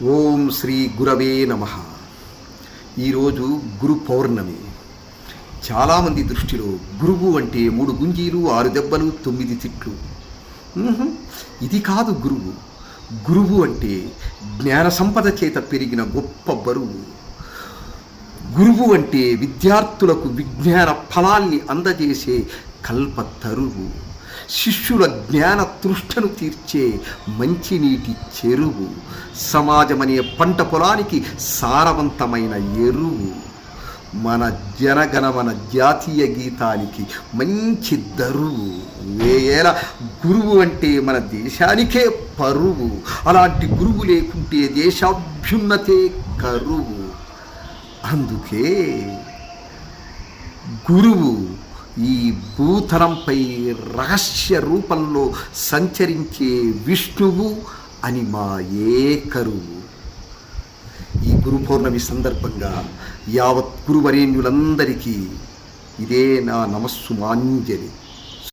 ఓం శ్రీ గురవే నమ. ఈరోజు గురు పౌర్ణమి. చాలామంది దృష్టిలో గురువు అంటే 3 గుంజీలు 6 దెబ్బలు 9 తిట్లు. ఇది కాదు గురువు. గురువు అంటే జ్ఞాన సంపద చేత పెరిగిన గొప్ప బరువు. గురువు అంటే విద్యార్థులకు విజ్ఞాన ఫలాల్ని అందజేసే కల్పతరువు. శిష్యుల జ్ఞాన తృష్ణను తీర్చే మంచినీటి చెరువు. సమాజమనే పంట పొలానికి సారవంతమైన ఎరువు. మన జనగణమన జాతీయ గీతానికి మంచి దరువు. వేయేల గురువు అంటే మన దేశానికే పరువు. అలాంటి గురువు లేకుంటే దేశాభ్యున్నతే కరువు. అందుకే గురువు ఈ భూతలంపై రహస్య రూపంలో సంచరించే విష్ణువు అని మా ఏకరువు. ఈ గురు పౌర్ణమి సందర్భంగా యావత్ గురువరేణ్యులందరికీ ఇదే నా నమస్సుమాంజలి.